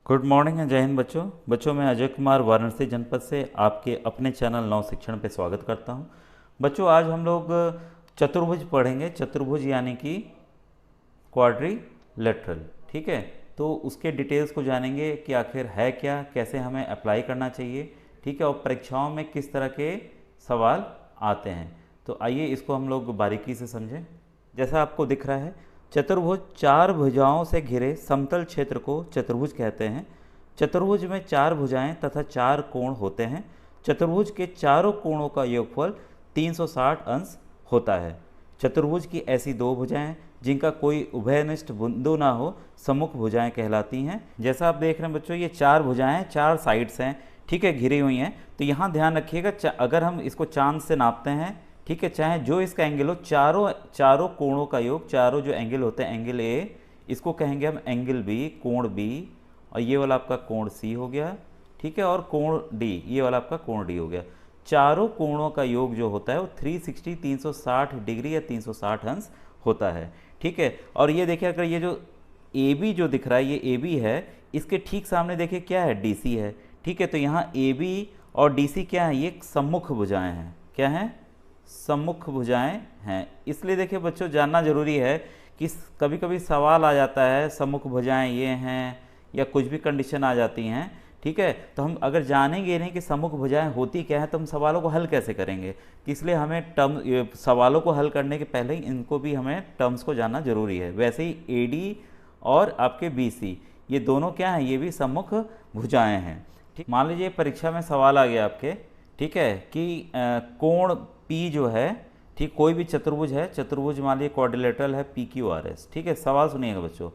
Good morning and जय हिंद बच्चों मैं अजय कुमार वाराणसी जनपद से आपके अपने चैनल नव शिक्षण पे स्वागत करता हूं। बच्चों आज हम लोग चतुर्भुज पढ़ेंगे। चतुर्भुज यानी कि क्वाड्रिलेटरल। ठीक है, तो उसके डिटेल्स को जानेंगे कि आखिर है क्या, कैसे हमें अप्लाई करना चाहिए। ठीक है, और परीक्षाओं में किस तरह के सवाल आते हैं। तो आइए इसको हम लोग बारीकी से समझें। जैसा आपको दिख रहा है, चतुर्भुज चार भुजाओं से घिरे समतल क्षेत्र को चतुर्भुज कहते हैं। चतुर्भुज में चार भुजाएं तथा चार कोण होते हैं। चतुर्भुज के चारों कोणों का योगफल 360 अंश होता है। चतुर्भुज की ऐसी दो भुजाएं जिनका कोई उभयनिष्ठ बिंदु ना हो सम्मुख भुजाएं कहलाती हैं। जैसा आप देख रहे हैं बच्चों, ये चार भुजाएं चार साइड्स हैं, ठीक है, घिरी हुई हैं। तो यहाँ ध्यान रखिएगा, अगर हम इसको चांद से नापते हैं, ठीक है, चाहे जो इसका एंगल हो, चारों कोणों का योग, चारों जो एंगल होते हैं, एंगल ए इसको कहेंगे हम एंगल बी, कोण बी, और ये वाला आपका कोण सी हो गया। ठीक है, और कोण डी, ये वाला आपका कोण डी हो गया। चारों कोणों का योग जो होता है वो 360 डिग्री या 360 अंश होता है। ठीक है, और ये देखिए, अगर ये जो ए बी जो दिख रहा है, ये ए बी है, इसके ठीक सामने देखिए क्या है, डी सी है। ठीक है, तो यहाँ ए बी और डी सी क्या है, ये सम्मुख भुजाएं हैं। क्या हैं? सम्मुख भुजाएं हैं। इसलिए देखिए बच्चों, जानना जरूरी है कि कभी कभी सवाल आ जाता है सम्मुख भुजाएं ये हैं, या कुछ भी कंडीशन आ जाती हैं। ठीक है, तो हम अगर जानेंगे नहीं कि सम्मुख भुजाएं होती क्या है, तो हम सवालों को हल कैसे करेंगे। इसलिए हमें सवालों को हल करने के पहले ही इनको भी हमें टर्म्स को जानना जरूरी है। वैसे ही ए डी और आपके बी सी, ये दोनों क्या हैं, ये भी सम्मुख भुजाएं हैं। ठीक, मान लीजिए परीक्षा में सवाल आ गया आपके, ठीक है, कि कोण पी जो है, ठीक, कोई भी चतुर्भुज है, चतुर्भुज मान लीजिए क्वाड्रिलेटरल है पी क्यू आर एस। ठीक है, सवाल सुनिएगा बच्चों।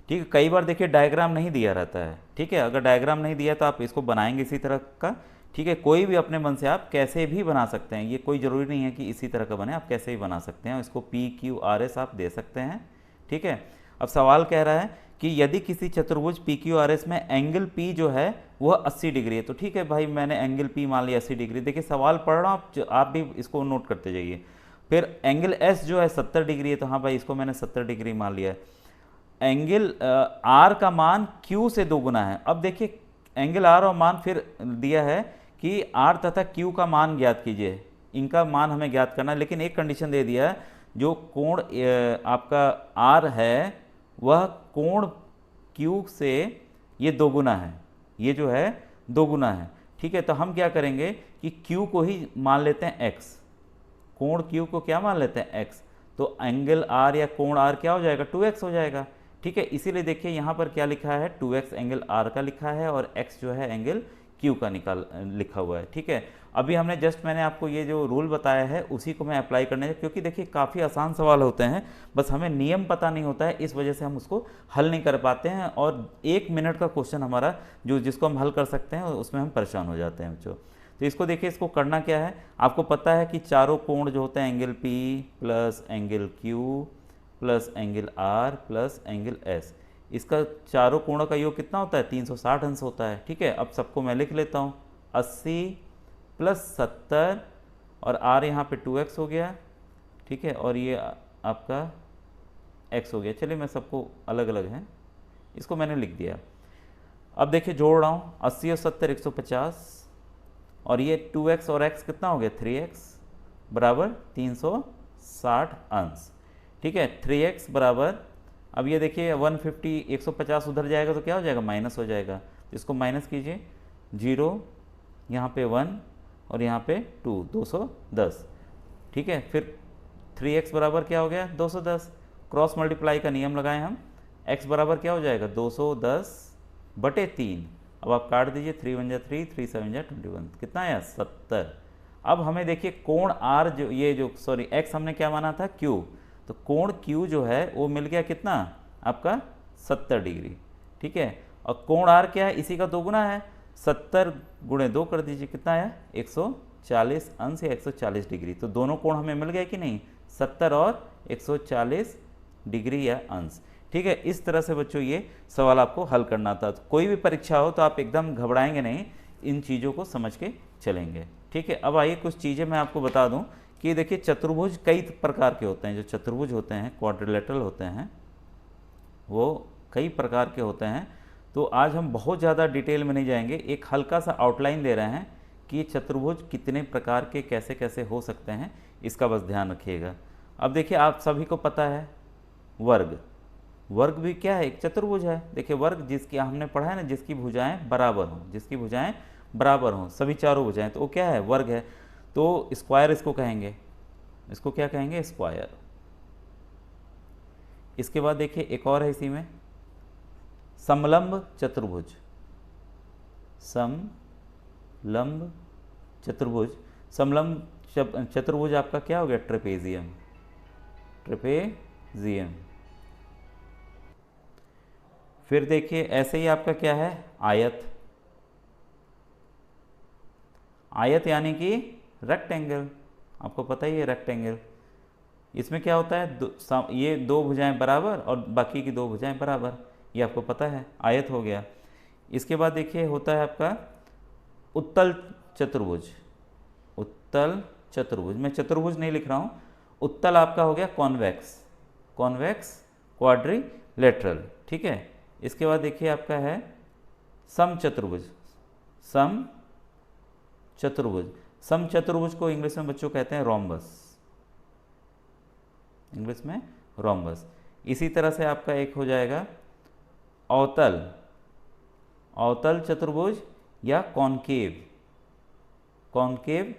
ठीक है, कई बार देखिए डायग्राम नहीं दिया रहता है। ठीक है, अगर डायग्राम नहीं दिया तो आप इसको बनाएंगे इसी तरह का। ठीक है, कोई भी अपने मन से आप कैसे भी बना सकते हैं, ये कोई ज़रूरी नहीं है कि इसी तरह का बने, आप कैसे भी बना सकते हैं। इसको पी क्यू आर एस आप दे सकते हैं। ठीक है, अब सवाल कह रहा है कि यदि किसी चतुर्भुज पी क्यू आर एस में एंगल पी जो है वह 80 डिग्री है। तो ठीक है भाई, मैंने एंगल पी मान लिया 80 डिग्री। देखिए सवाल पढ़ रहा हूँ, आप भी इसको नोट करते जाइए। फिर एंगल एस जो है 70 डिग्री है, तो हाँ भाई इसको मैंने 70 डिग्री मान लिया है। एंगल आर का मान क्यू से दोगुना है। अब देखिए एंगल आर और मान फिर दिया है कि आर तथा क्यू का मान ज्ञात कीजिए, इनका मान हमें ज्ञात करना है। लेकिन एक कंडीशन दे दिया है, जो कोण आपका आर है वह कोण क्यू से ये दोगुना है, ये जो है दोगुना है। ठीक है, तो हम क्या करेंगे कि क्यू को ही मान लेते हैं x, कोण क्यू को क्या मान लेते हैं x, तो एंगल आर या कोण आर क्या हो जाएगा, 2x हो जाएगा। ठीक है, इसीलिए देखिए यहाँ पर क्या लिखा है, 2x एंगल आर का लिखा है और x जो है एंगल क्यू का लिखा हुआ है। ठीक है, अभी मैंने आपको ये जो रूल बताया है उसी को मैं अप्लाई करने, क्योंकि देखिए काफ़ी आसान सवाल होते हैं, बस हमें नियम पता नहीं होता है, इस वजह से हम उसको हल नहीं कर पाते हैं। और 1 मिनट का क्वेश्चन हमारा जिसको हम हल कर सकते हैं उसमें हम परेशान हो जाते हैं बच्चों। तो इसको देखिए, इसको करना क्या है, आपको पता है कि चारों कोण जो होते हैं, angle P plus angle Q plus angle R plus angle S, इसका चारों कोणों का योग कितना होता है, 360 अंश होता है। ठीक है, अब सबको मैं लिख लेता हूँ, 80 प्लस 70 और R यहाँ पे 2x हो गया। ठीक है, और ये आपका x हो गया। चलिए मैं सबको अलग अलग हैं, इसको मैंने लिख दिया। अब देखिए जोड़ रहा हूँ, 80 और 70 150, और ये 2x और x कितना हो गया, 3x बराबर 360 अंश। ठीक है, 3x बराबर, अब ये देखिए 150 150 उधर जाएगा तो क्या हो जाएगा, माइनस हो जाएगा। इसको माइनस कीजिए, 0 यहाँ पे 1 और यहाँ पे 2, 210। ठीक है, फिर 3x बराबर क्या हो गया, 210। क्रॉस मल्टीप्लाई का नियम लगाएं हम, x बराबर क्या हो जाएगा, 210/3। अब आप काट दीजिए, 3 1 जा 3, 3 7 जा 21, कितना आया, 70। अब हमें देखिए कोण r जो x हमने क्या माना था, q, तो कोण q जो है वो मिल गया कितना आपका, 70 डिग्री। ठीक है, और कोण r क्या है, इसी का दोगुना है, 70 गुणे 2 कर दीजिए, कितना आया, 140 अंश या 140 डिग्री। तो दोनों कोण हमें मिल गए कि नहीं, 70 और 140 डिग्री या अंश। ठीक है, इस तरह से बच्चों ये सवाल आपको हल करना था। तो कोई भी परीक्षा हो तो आप एकदम घबराएंगे नहीं, इन चीज़ों को समझ के चलेंगे। ठीक है, अब आइए कुछ चीज़ें मैं आपको बता दूं कि देखिए चतुर्भुज कई प्रकार के होते हैं। जो चतुर्भुज होते हैं, क्वाड्रिलेटरल होते हैं, वो कई प्रकार के होते हैं। तो आज हम बहुत ज़्यादा डिटेल में नहीं जाएंगे, एक हल्का सा आउटलाइन दे रहे हैं कि चतुर्भुज कितने प्रकार के कैसे कैसे हो सकते हैं, इसका बस ध्यान रखिएगा। अब देखिए आप सभी को पता है वर्ग, वर्ग भी क्या है, एक चतुर्भुज है। देखिए वर्ग जिसकी हमने पढ़ा है ना, जिसकी भुजाएं बराबर हों, जिसकी भुजाएं बराबर हों, सभी चारों भुजाएं, तो वो क्या है, वर्ग है। तो स्क्वायर इसको कहेंगे, इसको क्या कहेंगे, स्क्वायर। इसके बाद देखिए एक और है इसी में, समलंब चतुर्भुज, समलंब चतुर्भुज। समलंब चतुर्भुज आपका क्या हो गया, ट्रेपेजियम, ट्रेपेजियम। फिर देखिए ऐसे ही आपका क्या है, आयत, आयत यानी कि रेक्टेंगल, आपको पता ही है रेक्टेंगल। इसमें क्या होता है, ये दो भुजाएं बराबर और बाकी की दो भुजाएं बराबर, ये आपको पता है, आयत हो गया। इसके बाद देखिए होता है आपका उत्तल चतुर्भुज, उत्तल चतुर्भुज, मैं चतुर्भुज नहीं लिख रहा हूँ, उत्तल आपका हो गया कॉन्वेक्स, कॉन्वेक्स क्वाड्रिलेटरल, ठीक है। इसके बाद देखिए आपका है सम चतुर्भुज, सम चतुर्भुज, सम चतुर्भुज को इंग्लिश में बच्चों कहते हैं रोम्बस, इंग्लिश में रोम्बस। इसी तरह से आपका एक हो जाएगा अवतल, अवतल चतुर्भुज या कॉनकेव, कॉनकेव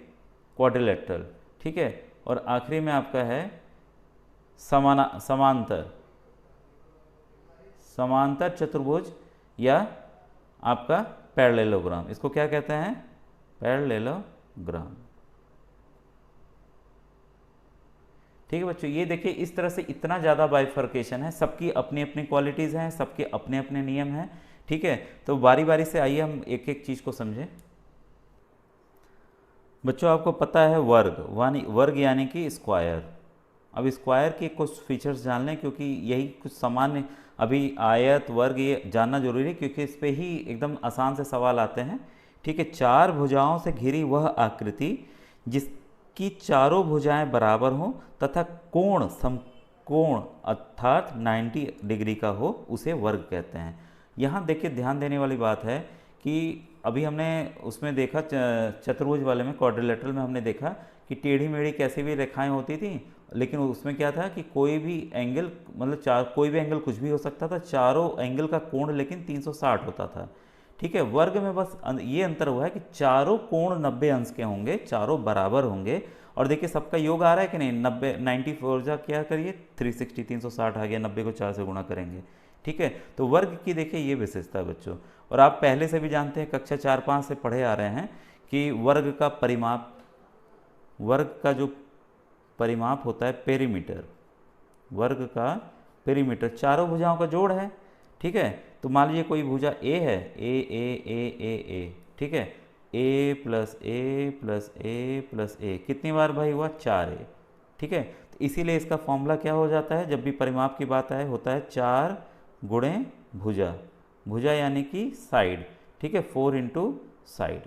क्वाड्रिलेटरल, ठीक है। और आखिरी में आपका है समांतर, समांतर चतुर्भुज या आपका पैरेललोग्राम, इसको क्या कहते हैं, पैरेललोग्राम, ठीक है बच्चों। ये देखिए इस तरह से इतना ज़्यादा बाइफर्केशन है, सबकी अपनी अपनी क्वालिटीज़ हैं, सबके अपने अपने नियम हैं, ठीक है। तो बारी बारी से आइए हम एक एक चीज़ को समझें। बच्चों आपको पता है वर्ग, वर्ग यानी कि स्क्वायर। अब स्क्वायर के कुछ फीचर्स जान लें, क्योंकि यही कुछ सामान्य, अभी आयत वर्ग ये जानना जरूरी है, क्योंकि इस पे ही एकदम आसान से सवाल आते हैं, ठीक है। चार भुजाओं से घिरी वह आकृति जिसकी चारों भुजाएं बराबर हों तथा कोण समकोण अर्थात 90 डिग्री का हो, उसे वर्ग कहते हैं। यहाँ देखिए ध्यान देने वाली बात है कि अभी हमने उसमें देखा चतुर्भुज वाले में, क्वाड्रिलेटरल में हमने देखा कि टेढ़ी मेढ़ी कैसी भी रेखाएं होती थी, लेकिन उसमें क्या था कि कोई भी एंगल, मतलब कोई भी एंगल कुछ भी हो सकता था, चारों एंगल का कोण लेकिन 360 होता था, ठीक है। वर्ग में बस ये अंतर हुआ है कि चारों कोण 90 अंश के होंगे, चारों बराबर होंगे, और देखिए सबका योग आ रहा है कि नहीं, 90 94 जा क्या करिए 360, 360 आ गया, 90 को 4 से गुणा करेंगे, ठीक है। तो वर्ग की देखिए ये विशेषता है बच्चों। और आप पहले से भी जानते हैं, कक्षा 4-5 से पढ़े आ रहे हैं कि वर्ग का परिमाप, वर्ग का जो परिमाप होता है पेरीमीटर, वर्ग का पेरीमीटर चारों भुजाओं का जोड़ है, ठीक है। तो मान लीजिए कोई भुजा ए है, ए, ठीक है, ए प्लस ए प्लस ए प्लस ए, कितनी बार भाई हुआ, 4a, ठीक है। तो इसीलिए इसका फॉर्मूला क्या हो जाता है, जब भी परिमाप की बात आए, होता है 4 गुणे भुजा, भुजा यानी कि साइड, ठीक है, 4 इंटू साइड,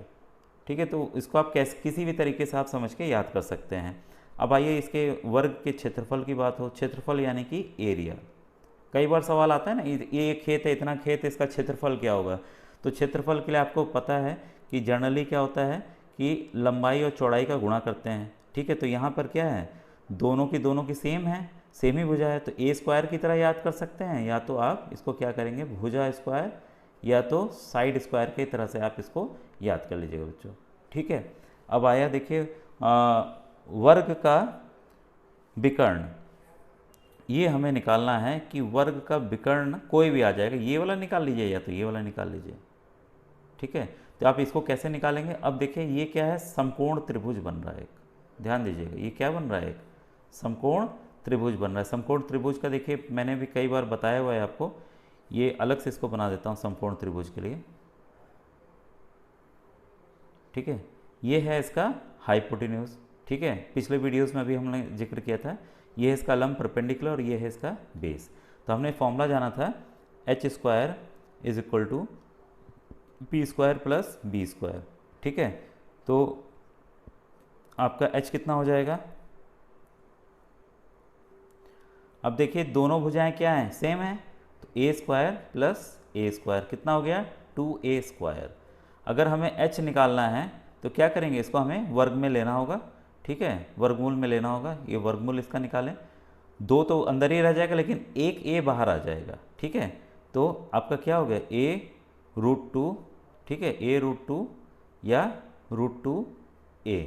ठीक है। तो इसको आप किसी भी तरीके से आप समझ के याद कर सकते हैं। अब आइए इसके वर्ग के क्षेत्रफल की बात हो, क्षेत्रफल यानी कि एरिया। कई बार सवाल आता है ना, ये खेत है, इतना खेत है, इसका क्षेत्रफल क्या होगा। तो क्षेत्रफल के लिए आपको पता है कि जनरली क्या होता है कि लंबाई और चौड़ाई का गुणा करते हैं, ठीक है। तो यहाँ पर क्या है, दोनों की सेम है, सेम ही भुजा है, तो ए स्क्वायर की तरह याद कर सकते हैं, या तो आप इसको क्या करेंगे, भुजा स्क्वायर, या तो साइड स्क्वायर की तरह से आप इसको याद कर लीजिएगा बच्चों, ठीक है। अब आया देखिए वर्ग का विकर्ण, ये हमें निकालना है कि वर्ग का विकर्ण कोई भी आ जाएगा, ये वाला निकाल लीजिए या तो ये वाला निकाल लीजिए, ठीक है। तो आप इसको कैसे निकालेंगे, अब देखिए ये क्या है, समकोण त्रिभुज बन रहा है एक, ध्यान दीजिएगा, ये क्या बन रहा है, एक समकोण त्रिभुज बन रहा है। समकोण त्रिभुज का देखिए मैंने भी कई बार बताया हुआ है आपको, ये अलग से इसको बना देता हूँ समकोण त्रिभुज के लिए, ठीक है। ये है इसका हाइपोटेन्यूज, ठीक है, पिछले वीडियोस में भी हमने जिक्र किया था। ये है इसका लंब परपेंडिकुलर और ये है इसका बेस। तो हमने फॉर्मूला जाना था h square is equal to P square plus B square, ठीक है। तो आपका h कितना हो जाएगा, अब देखिए दोनों भुजाएं क्या हैं, सेम है, तो ए स्क्वायर प्लस ए स्क्वायर, कितना हो गया 2a स्क्वायर। अगर हमें h निकालना है तो क्या करेंगे, इसको हमें वर्ग में लेना होगा, ठीक है, वर्गमूल में लेना होगा। ये वर्गमूल इसका निकालें, 2 तो अंदर ही रह जाएगा लेकिन एक a बाहर आ जाएगा, ठीक है। तो आपका क्या हो गया a√2, ठीक है, a√2 या √2a,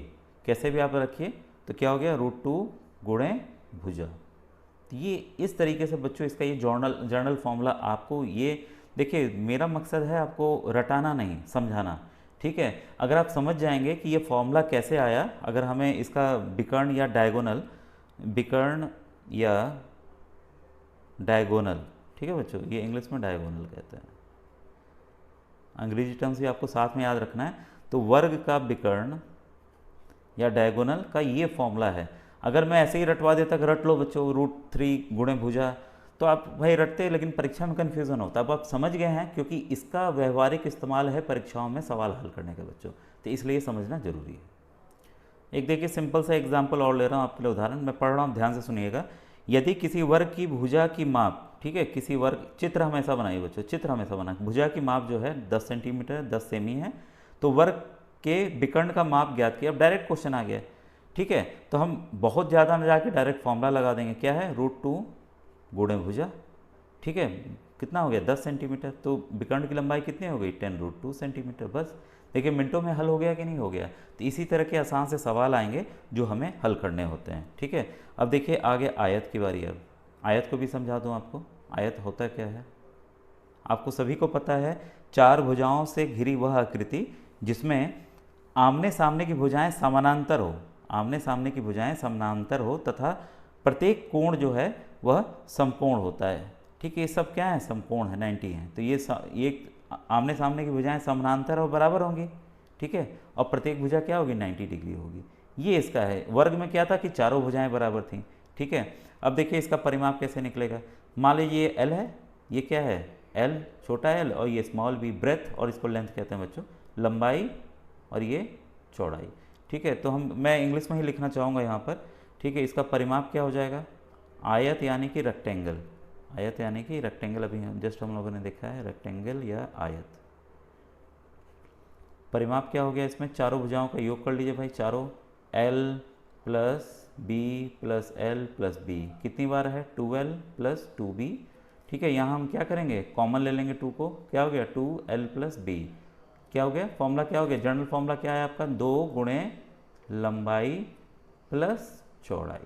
कैसे भी आप रखिए। तो क्या हो गया √2 गुणे भुजा। तो ये इस तरीके से बच्चों इसका ये जर्नल फॉर्मूला आपको, ये देखिए मेरा मकसद है आपको रटाना नहीं, समझाना, ठीक है। अगर आप समझ जाएंगे कि ये फॉर्मूला कैसे आया, अगर हमें इसका विकर्ण या डायगोनल, ठीक है बच्चों, ये इंग्लिश में डायगोनल कहते हैं, अंग्रेजी टर्म्स भी आपको साथ में याद रखना है। तो वर्ग का विकर्ण या डायगोनल का ये फॉर्मूला है। अगर मैं ऐसे ही रटवा देता कि रट लो बच्चों √3 गुणे भुजा, तो आप भाई रटते लेकिन परीक्षा में कन्फ्यूज़न होता। अब आप समझ गए हैं क्योंकि इसका व्यवहारिक इस्तेमाल है परीक्षाओं में सवाल हल करने के बच्चों, तो इसलिए समझना जरूरी है। एक देखिए सिंपल सा एग्जाम्पल और ले रहा हूँ आपके लिए उदाहरण, मैं पढ़ रहा हूँ, ध्यान से सुनिएगा। यदि किसी वर्ग की भुजा की माप, ठीक है, किसी वर्ग, चित्र हमेशा बनाइए बच्चों, चित्र हमेशा बनाए, भुजा की माप जो है 10 सेंटीमीटर 10 सेमी है, तो वर्ग के विकर्ण का माप ज्ञात किया। अब डायरेक्ट क्वेश्चन आ गया, ठीक है, तो हम बहुत ज़्यादा न जाके डायरेक्ट फॉर्मूला लगा देंगे, क्या है √2 गुणे भुजा, ठीक है, कितना हो गया 10 सेंटीमीटर, तो विकर्ण की लंबाई कितनी हो गई 10√2 सेंटीमीटर। बस देखिए मिनटों में हल हो गया कि नहीं हो गया। तो इसी तरह के आसान से सवाल आएंगे जो हमें हल करने होते हैं, ठीक है। अब देखिए आगे आयत की बारी। अब आयत को भी समझा दूँ आपको, आयत होता क्या है। आपको सभी को पता है, 4 भुजाओं से घिरी वह आकृति जिसमें आमने सामने की भुजाएं समानांतर हो, आमने सामने की भुजाएं समानांतर हो तथा प्रत्येक कोण जो है वह समकोण होता है, ठीक है। ये सब क्या है, समकोण है, 90 है। तो ये आमने सामने की भुजाएं समानांतर और बराबर होंगी, ठीक है, और प्रत्येक भुजा क्या होगी 90 डिग्री होगी। ये इसका है। वर्ग में क्या था कि चारों भुजाएं बराबर थीं, ठीक है। अब देखिए इसका परिमाप कैसे निकलेगा। मान लीजिए ये एल है, ये क्या है एल, छोटा एल, और ये स्मॉल बी ब्रेथ, और इसको लेंथ कहते हैं बच्चों, लंबाई, और ये चौड़ाई, ठीक है। तो मैं इंग्लिश में ही लिखना चाहूँगा यहाँ पर, ठीक है। इसका परिमाप क्या हो जाएगा, आयत यानी कि रेक्टेंगल, आयत यानी कि रेक्टेंगल, अभी जस्ट हम लोगों ने देखा है रेक्टेंगल या आयत। परिमाप क्या हो गया, इसमें चारों भुजाओं का योग कर लीजिए भाई, चारों L + B + L + B कितनी बार है 2L + 2B, ठीक है। यहाँ हम क्या करेंगे, कॉमन ले लेंगे 2 को, क्या हो गया 2L + B, क्या हो गया, फॉर्मूला क्या हो गया, जनरल फॉर्मूला क्या है आपका, 2 गुणे लंबाई प्लस चौड़ाई,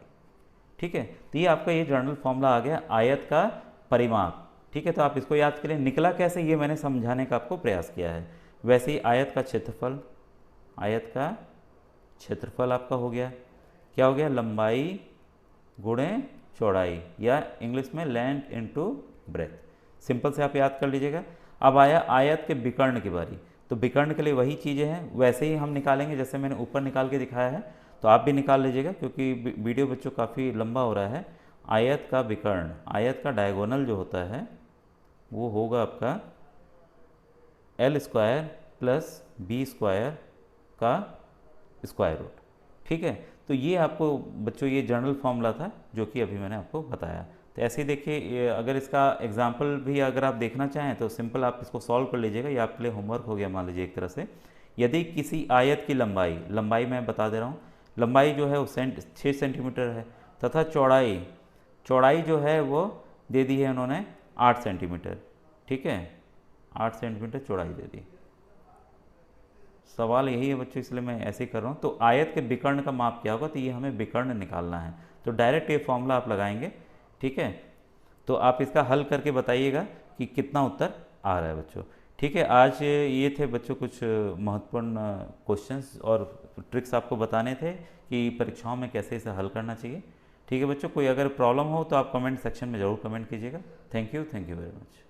ठीक है। तो ये आपका ये जनरल फॉर्मूला आ गया आयत का परिमाप, ठीक है। तो आप इसको याद करें, निकला कैसे ये मैंने समझाने का आपको प्रयास किया है। वैसे ही आयत का क्षेत्रफल, आयत का क्षेत्रफल आपका हो गया, क्या हो गया, लंबाई गुणे चौड़ाई, या इंग्लिश में लेंथ इनटू ब्रेथ। सिंपल से आप याद कर लीजिएगा। अब आया आयत के विकर्ण की बारी। तो विकर्ण के लिए वही चीज़ें हैं, वैसे ही हम निकालेंगे जैसे मैंने ऊपर निकाल के दिखाया है, तो आप भी निकाल लीजिएगा क्योंकि वीडियो बच्चों काफ़ी लंबा हो रहा है। आयत का विकर्ण, आयत का डायगोनल जो होता है वो होगा आपका L² + B² का स्क्वायर रूट, ठीक है। तो ये आपको बच्चों ये जनरल फॉर्मूला था जो कि अभी मैंने आपको बताया। तो ऐसे ही देखिए, अगर इसका एग्जाम्पल भी अगर आप देखना चाहें तो सिंपल आप इसको सॉल्व कर लीजिएगा, ये आपके लिए होमवर्क हो गया। मान लीजिए एक तरह से, यदि किसी आयत की लंबाई, लंबाई मैं बता दे रहा हूँ, लंबाई जो है वो 6 सेंटीमीटर है तथा चौड़ाई, चौड़ाई जो है वो दे दी है उन्होंने 8 सेंटीमीटर, ठीक है, 8 सेंटीमीटर चौड़ाई दे दी। सवाल यही है बच्चों, इसलिए मैं ऐसे ही कर रहा हूँ। तो आयत के विकर्ण का माप क्या होगा, तो ये हमें विकर्ण निकालना है। तो डायरेक्ट ये फॉर्मूला आप लगाएंगे, ठीक है। तो आप इसका हल करके बताइएगा कि कितना उत्तर आ रहा है बच्चों, ठीक है। आज ये थे बच्चों कुछ महत्वपूर्ण क्वेश्चंस और ट्रिक्स आपको बताने थे कि परीक्षाओं में कैसे इसे हल करना चाहिए, ठीक है बच्चों। कोई अगर प्रॉब्लम हो तो आप कमेंट सेक्शन में ज़रूर कमेंट कीजिएगा। Thank you very much.